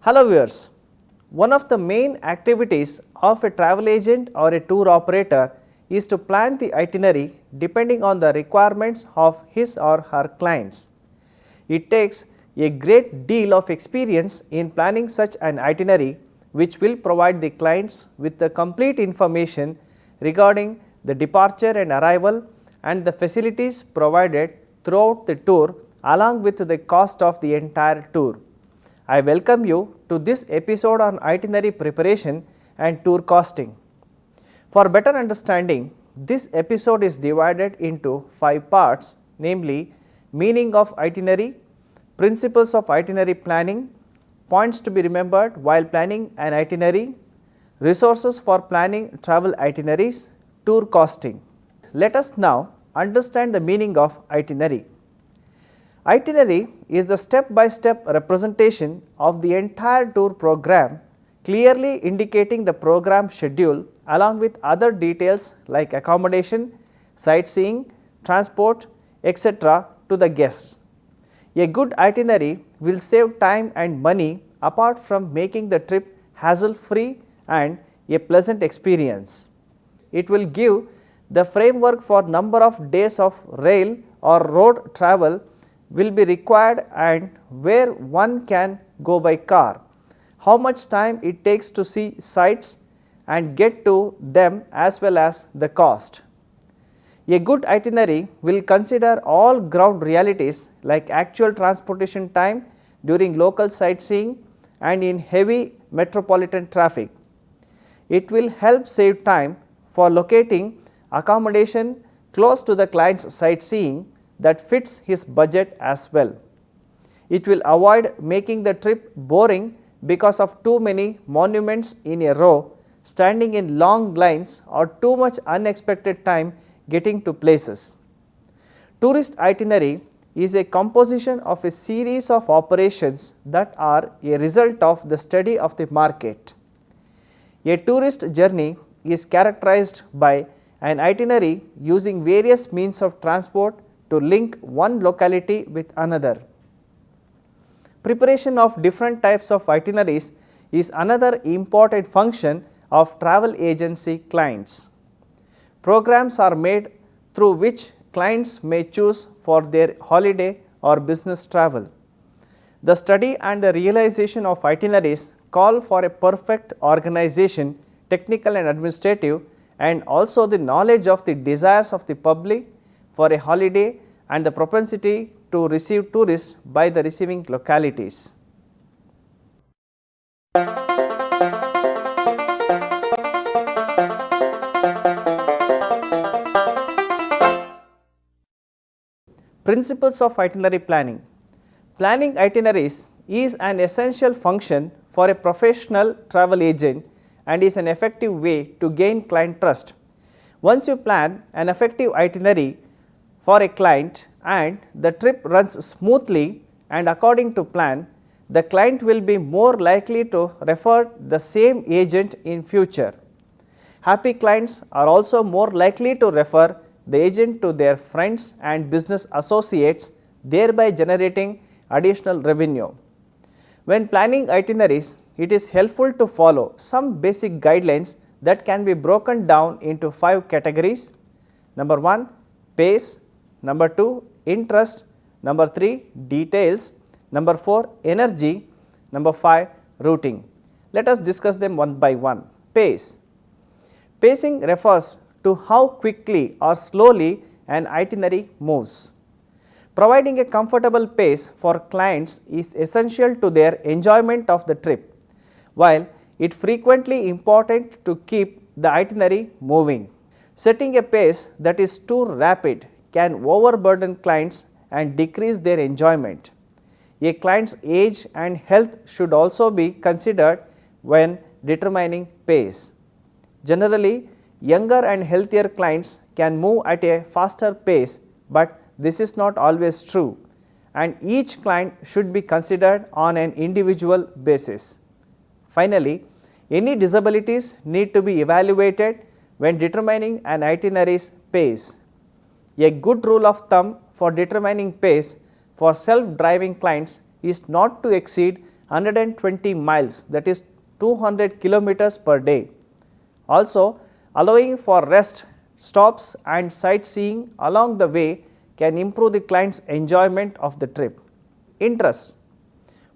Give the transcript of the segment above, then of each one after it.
Hello viewers, one of the main activities of a travel agent or a tour operator is to plan the itinerary depending on the requirements of his or her clients. It takes a great deal of experience in planning such an itinerary which will provide the clients with the complete information regarding the departure and arrival and the facilities provided throughout the tour along with the cost of the entire tour. I welcome you to this episode on itinerary preparation and tour costing. For better understanding, this episode is divided into 5 parts, namely meaning of itinerary, principles of itinerary planning, points to be remembered while planning an itinerary, resources for planning travel itineraries, tour costing. Let us now understand the meaning of itinerary. Itinerary is the step-by-step representation of the entire tour program, clearly indicating the program schedule along with other details like accommodation, sightseeing, transport, etc. to the guests. A good itinerary will save time and money apart from making the trip hassle-free and a pleasant experience. It will give the framework for number of days of rail or road travel will be required and where one can go by car, how much time it takes to see sites and get to them as well as the cost. A good itinerary will consider all ground realities like actual transportation time during local sightseeing and in heavy metropolitan traffic. It will help save time for locating accommodation close to the client's sightseeing that fits his budget as well. It will avoid making the trip boring because of too many monuments in a row, standing in long lines or too much unexpected time getting to places. Tourist itinerary is a composition of a series of operations that are a result of the study of the market. A tourist journey is characterized by an itinerary using various means of transport to link one locality with another. Preparation of different types of itineraries is another important function of travel agency clients. Programs are made through which clients may choose for their holiday or business travel. The study and the realization of itineraries call for a perfect organization, technical and administrative, and also the knowledge of the desires of the public for a holiday and the propensity to receive tourists by the receiving localities. Principles of itinerary planning. Planning itineraries is an essential function for a professional travel agent and is an effective way to gain client trust. Once you plan an effective itinerary for a client and the trip runs smoothly and according to plan, the client will be more likely to refer the same agent in future. Happy clients are also more likely to refer the agent to their friends and business associates, thereby generating additional revenue. When planning itineraries, it is helpful to follow some basic guidelines that can be broken down into 5 categories. Number 1, pace. Number 2, interest. Number 3, details. Number 4, energy. Number 5, routing. Let us discuss them one by one. Pace. Pacing refers to how quickly or slowly an itinerary moves. Providing a comfortable pace for clients is essential to their enjoyment of the trip, while it frequently important to keep the itinerary moving. Setting a pace that is too rapid can overburden clients and decrease their enjoyment. A client's age and health should also be considered when determining pace. Generally, younger and healthier clients can move at a faster pace, but this is not always true, and each client should be considered on an individual basis. Finally, any disabilities need to be evaluated when determining an itinerary's pace. A good rule of thumb for determining pace for self-driving clients is not to exceed 120 miles, that is 200 kilometers per day. Also, allowing for rest, stops and sightseeing along the way can improve the client's enjoyment of the trip. Interests.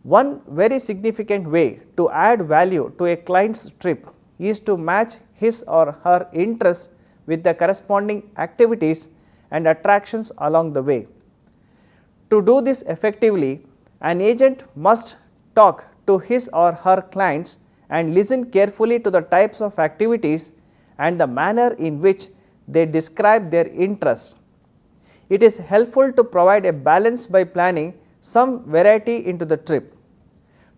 One very significant way to add value to a client's trip is to match his or her interests with the corresponding activities and attractions along the way. To do this effectively, an agent must talk to his or her clients and listen carefully to the types of activities and the manner in which they describe their interests. It is helpful to provide a balance by planning some variety into the trip.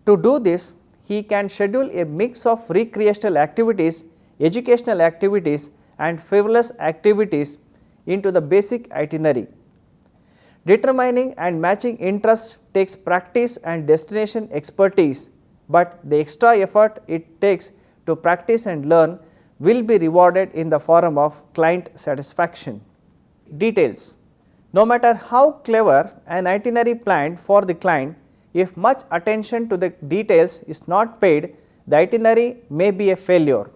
To do this, he can schedule a mix of recreational activities, educational activities and frivolous activities into the basic itinerary. Determining and matching interests takes practice and destination expertise, but the extra effort it takes to practice and learn will be rewarded in the form of client satisfaction. Details. No matter how clever an itinerary planned for the client, if much attention to the details is not paid, the itinerary may be a failure.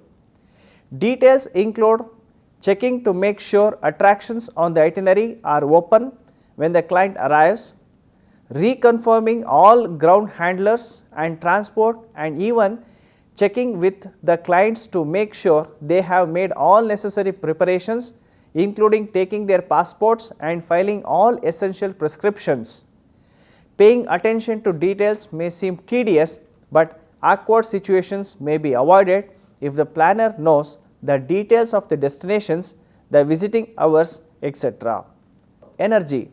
Details include checking to make sure attractions on the itinerary are open when the client arrives, reconfirming all ground handlers and transport, and even checking with the clients to make sure they have made all necessary preparations, including taking their passports and filing all essential prescriptions. Paying attention to details may seem tedious, but awkward situations may be avoided if the planner knows the details of the destinations, the visiting hours, etc. Energy.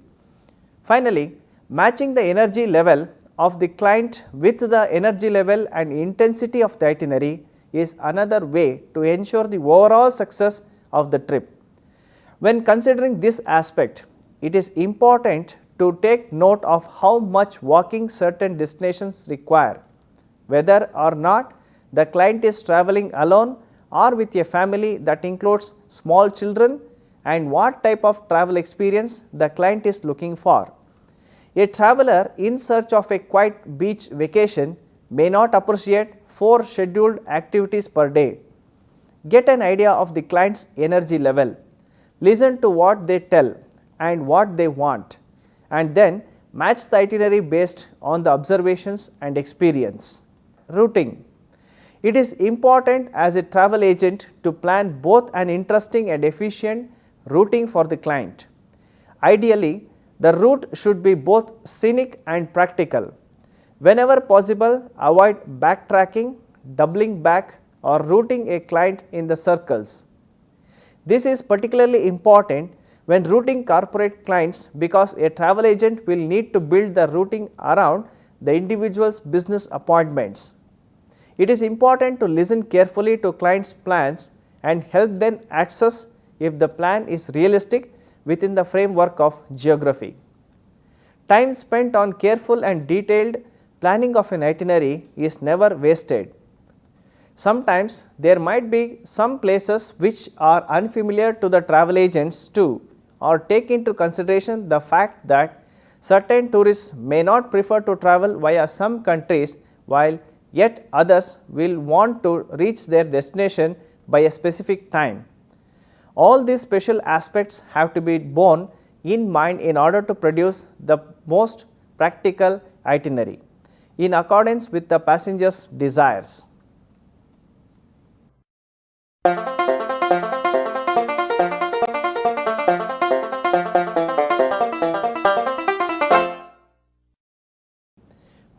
Finally, matching the energy level of the client with the energy level and intensity of the itinerary is another way to ensure the overall success of the trip. When considering this aspect, it is important to take note of how much walking certain destinations require, whether or not the client is traveling alone or with a family that includes small children, and what type of travel experience the client is looking for. A traveler in search of a quiet beach vacation may not appreciate 4 scheduled activities per day. Get an idea of the client's energy level, listen to what they tell and what they want, and then match the itinerary based on the observations and experience. Routing. It is important as a travel agent to plan both an interesting and efficient routing for the client. Ideally, the route should be both scenic and practical. Whenever possible, avoid backtracking, doubling back or routing a client in the circles. This is particularly important when routing corporate clients because a travel agent will need to build the routing around the individual's business appointments. It is important to listen carefully to clients' plans and help them access if the plan is realistic within the framework of geography. Time spent on careful and detailed planning of an itinerary is never wasted. Sometimes there might be some places which are unfamiliar to the travel agents too, or take into consideration the fact that certain tourists may not prefer to travel via some countries while yet others will want to reach their destination by a specific time. All these special aspects have to be borne in mind in order to produce the most practical itinerary in accordance with the passenger's desires.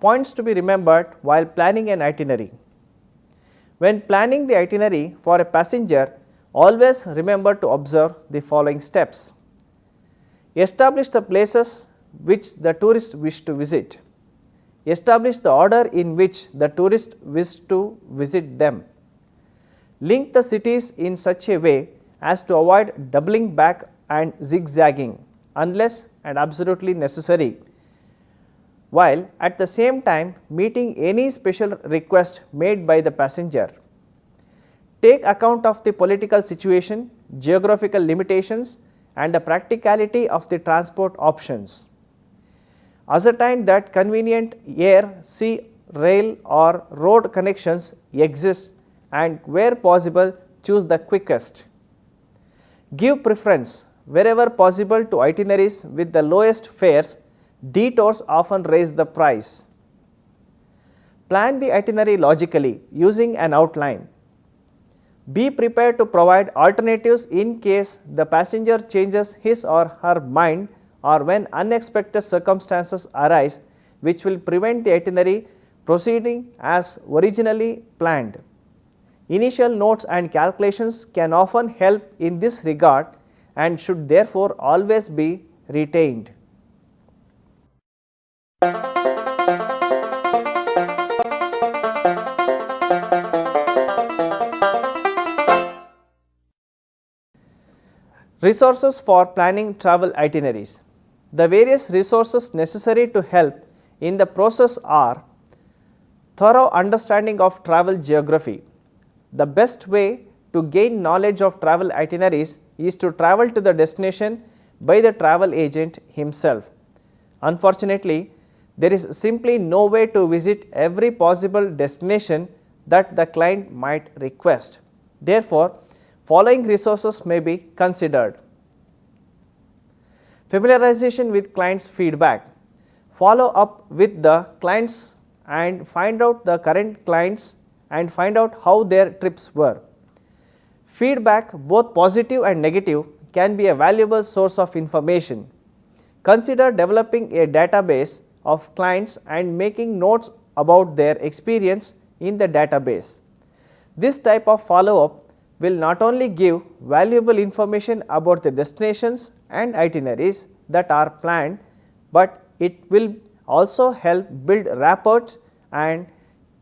Points to be remembered while planning an itinerary. When planning the itinerary for a passenger, always remember to observe the following steps. Establish the places which the tourist wish to visit. Establish the order in which the tourist wish to visit them. Link the cities in such a way as to avoid doubling back and zigzagging unless and absolutely necessary, while at the same time meeting any special request made by the passenger. Take account of the political situation, geographical limitations and the practicality of the transport options. Ascertain that convenient air, sea rail or road connections exist, and where possible choose the quickest. Give preference wherever possible to itineraries with the lowest fares. Detours often raise the price. Plan the itinerary logically using an outline. Be prepared to provide alternatives in case the passenger changes his or her mind or when unexpected circumstances arise which will prevent the itinerary proceeding as originally planned. Initial notes and calculations can often help in this regard and should therefore always be retained. Resources for planning travel itineraries. The various resources necessary to help in the process are thorough understanding of travel geography. The best way to gain knowledge of travel itineraries is to travel to the destination by the travel agent himself. Unfortunately, there is simply no way to visit every possible destination that the client might request. Therefore, following resources may be considered. Familiarization with clients' feedback. Follow up with the clients and find out the current clients and find out how their trips were. Feedback, both positive and negative, can be a valuable source of information. Consider developing a database of clients and making notes about their experience in the database. This type of follow-up will not only give valuable information about the destinations and itineraries that are planned, but it will also help build rapport and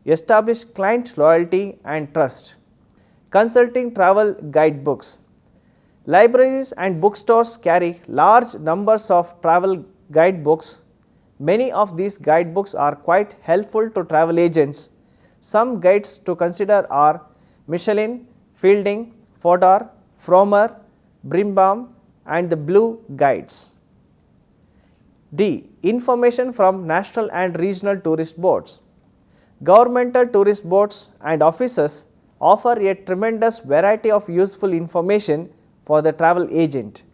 establish client loyalty and trust. Consulting travel guidebooks. Libraries and bookstores carry large numbers of travel guidebooks. Many of these guidebooks are quite helpful to travel agents. Some guides to consider are Michelin, Fielding, Fodor, Frommer, Brimbaum and the Blue Guides. D. Information from national and regional tourist boards. Governmental tourist boards and offices offer a tremendous variety of useful information for the travel agent.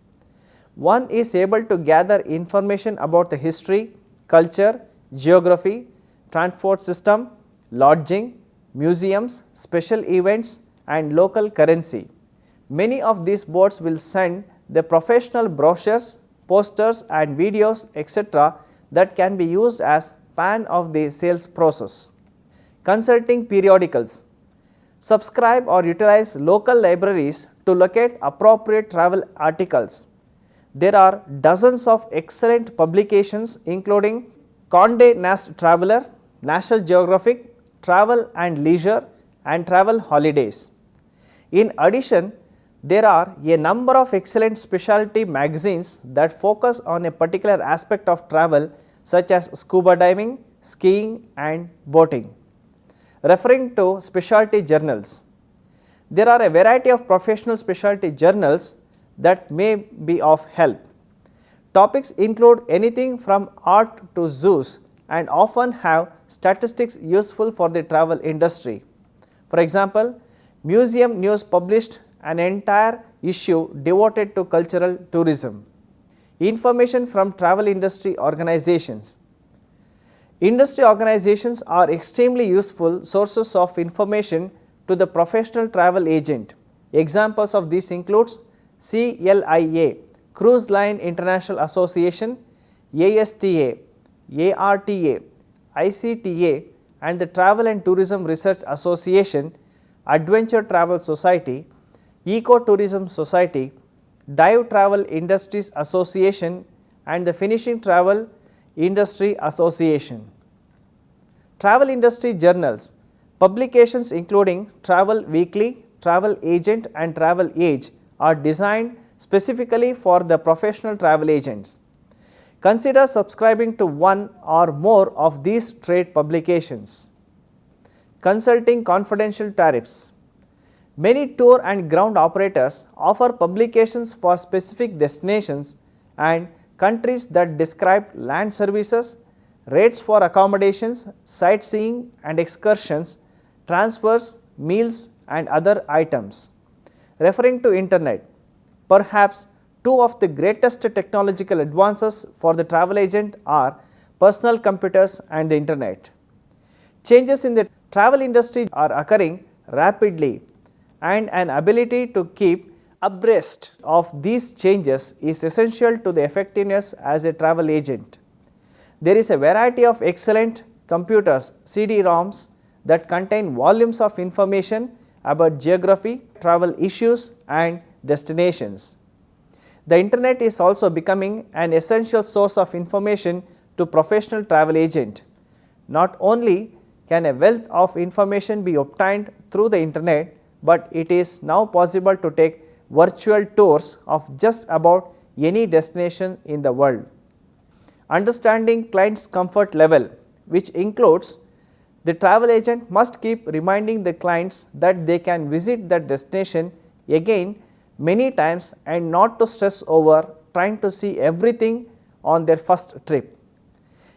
One is able to gather information about the history, culture, geography, transport system, lodging, museums, special events and local currency. Many of these boards will send the professional brochures, posters and videos etc. that can be used as part of the sales process. Consulting periodicals. Subscribe or utilize local libraries to locate appropriate travel articles. There are dozens of excellent publications including Condé Nast Traveler, National Geographic, Travel and Leisure and Travel Holidays. In addition, there are a number of excellent specialty magazines that focus on a particular aspect of travel such as scuba diving, skiing and boating. Referring to specialty journals. There are a variety of professional specialty journals that may be of help. Topics include anything from art to zoos and often have statistics useful for the travel industry. For example, Museum News published an entire issue devoted to cultural tourism. Information from travel industry organizations. Industry organizations are extremely useful sources of information to the professional travel agent. Examples of these includes CLIA, Cruise Line International Association, ASTA, ARTA, ICTA and the Travel and Tourism Research Association, Adventure Travel Society, Ecotourism Society, Dive Travel Industries Association and the Finishing Travel Industry Association. Travel industry journals. Publications including Travel Weekly, Travel Agent and Travel Age are designed specifically for the professional travel agents. Consider subscribing to one or more of these trade publications. Consulting confidential tariffs. Many tour and ground operators offer publications for specific destinations and countries that describe land services, rates for accommodations, sightseeing and excursions, transfers, meals and other items. Referring to internet, perhaps two of the greatest technological advances for the travel agent are personal computers and the internet. Changes in the travel industry are occurring rapidly, and an ability to keep abreast of these changes is essential to the effectiveness as a travel agent. There is a variety of excellent computers, CD-ROMs, that contain volumes of information about geography, travel issues and destinations. The internet is also becoming an essential source of information to professional travel agent. Not only can a wealth of information be obtained through the internet, but it is now possible to take virtual tours of just about any destination in the world. Understanding client's comfort level, which includes the travel agent must keep reminding the clients that they can visit that destination again many times and not to stress over trying to see everything on their first trip.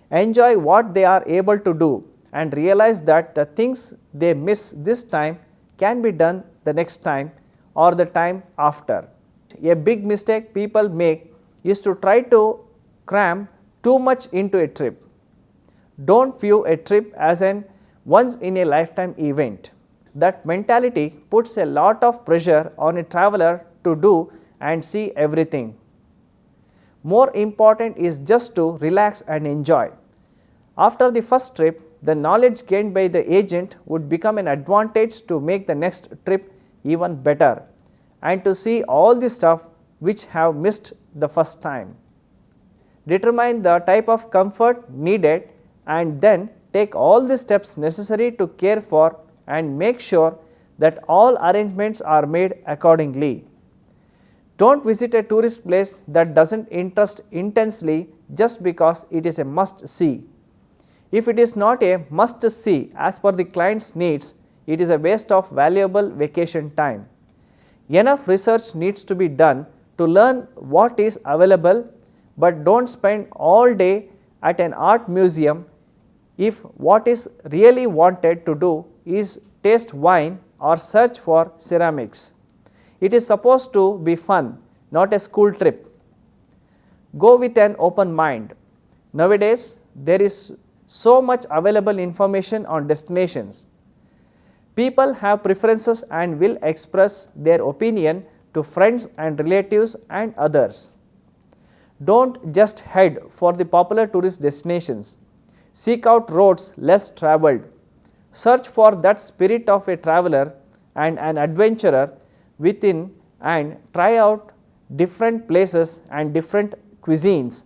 Enjoy what they are able to do and realize that the things they miss this time can be done the next time or the time after. A big mistake people make is to try to cram too much into a trip. Don't view a trip as an once in a lifetime event. That mentality puts a lot of pressure on a traveler to do and see everything. More important is just to relax and enjoy. After the first trip, the knowledge gained by the agent would become an advantage to make the next trip even better and to see all the stuff which have missed the first time. Determine the type of comfort needed and then take all the steps necessary to care for and make sure that all arrangements are made accordingly. Don't visit a tourist place that doesn't interest intensely just because it is a must see. If it is not a must see as per the client's needs, it is a waste of valuable vacation time. Enough research needs to be done to learn what is available, but don't spend all day at an art museum if what is really wanted to do is taste wine or search for ceramics. It is supposed to be fun, not a school trip. Go with an open mind. Nowadays, there is so much available information on destinations. People have preferences and will express their opinion to friends and relatives and others. Don't just head for the popular tourist destinations. Seek out roads less traveled. Search for that spirit of a traveler and an adventurer within and try out different places and different cuisines,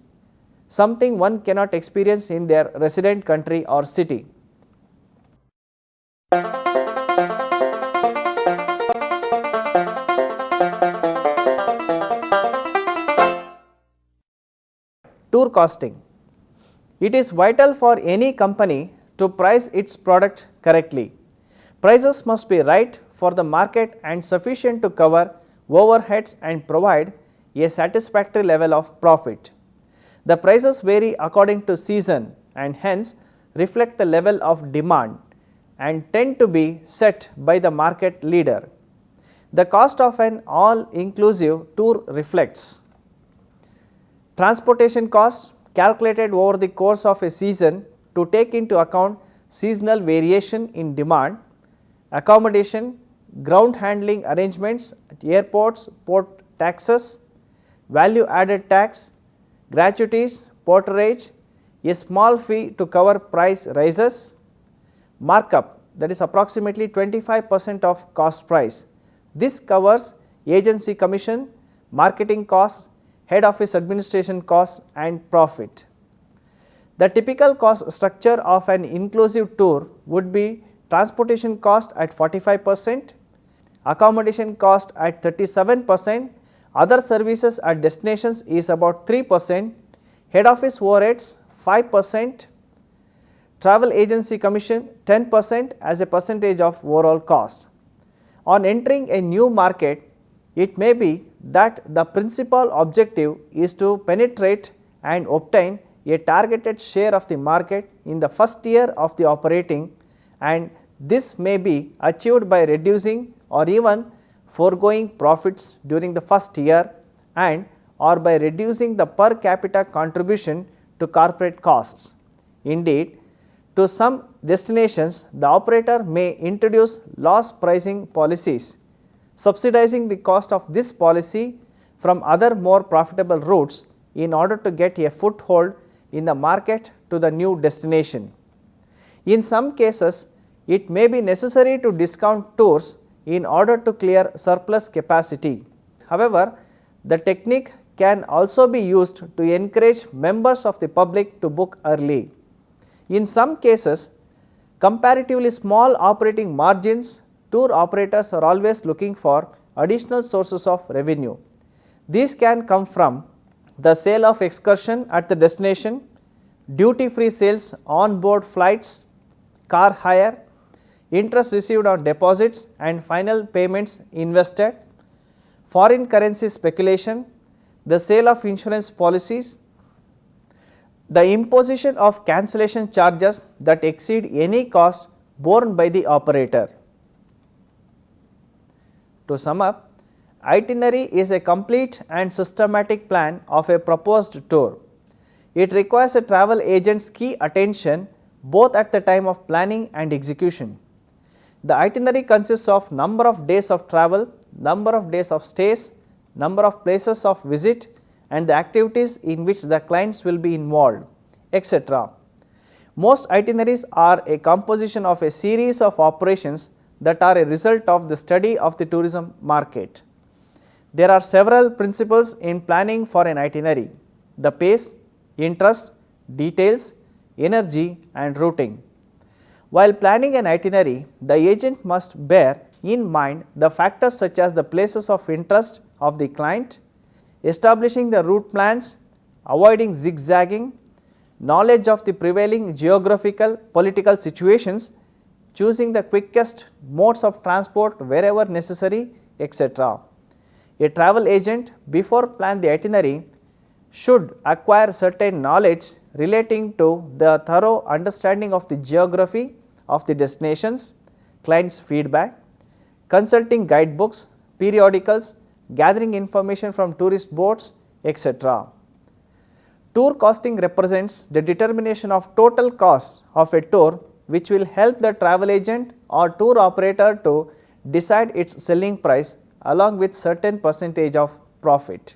something one cannot experience in their resident country or city. Tour costing. It is vital for any company to price its product correctly. Prices must be right for the market and sufficient to cover overheads and provide a satisfactory level of profit. The prices vary according to season and hence reflect the level of demand and tend to be set by the market leader. The cost of an all-inclusive tour reflects transportation costs calculated over the course of a season to take into account seasonal variation in demand, accommodation, ground handling arrangements at airports, port taxes, value added tax, gratuities, porterage, a small fee to cover price rises, markup, that is approximately 25% of cost price. This covers agency commission, marketing costs, head office administration costs and profit. The typical cost structure of an inclusive tour would be transportation cost at 45%, accommodation cost at 37%, other services at destinations is about 3%, head office overheads 5%, travel agency commission 10% as a percentage of overall cost. On entering a new market, it may be that the principal objective is to penetrate and obtain a targeted share of the market in the first year of the operating, and this may be achieved by reducing or even foregoing profits during the first year and or by reducing the per capita contribution to corporate costs. Indeed, to some destinations, the operator may introduce loss pricing policies, subsidizing the cost of this policy from other more profitable routes in order to get a foothold in the market to the new destination. In some cases, it may be necessary to discount tours in order to clear surplus capacity. However, the technique can also be used to encourage members of the public to book early. In some cases, comparatively small operating margins, tour operators are always looking for additional sources of revenue. These can come from the sale of excursion at the destination, duty-free sales on board flights, car hire, interest received on deposits and final payments invested, foreign currency speculation, the sale of insurance policies, the imposition of cancellation charges that exceed any cost borne by the operator. To sum up, itinerary is a complete and systematic plan of a proposed tour. It requires a travel agent's key attention both at the time of planning and execution. The itinerary consists of number of days of travel, number of days of stays, number of places of visit, and the activities in which the clients will be involved, etc. Most itineraries are a composition of a series of operations that are a result of the study of the tourism market. There are several principles in planning for an itinerary: the pace, interest, details, energy, and routing. While planning an itinerary, the agent must bear in mind the factors such as the places of interest of the client, establishing the route plans, avoiding zigzagging, knowledge of the prevailing geographical, political situations, choosing the quickest modes of transport wherever necessary, etc. A travel agent, before plan the itinerary, should acquire certain knowledge relating to the thorough understanding of the geography of the destinations, clients' feedback, consulting guidebooks, periodicals, gathering information from tourist boards, etc. Tour costing represents the determination of total cost of a tour, which will help the travel agent or tour operator to decide its selling price along with certain percentage of profit.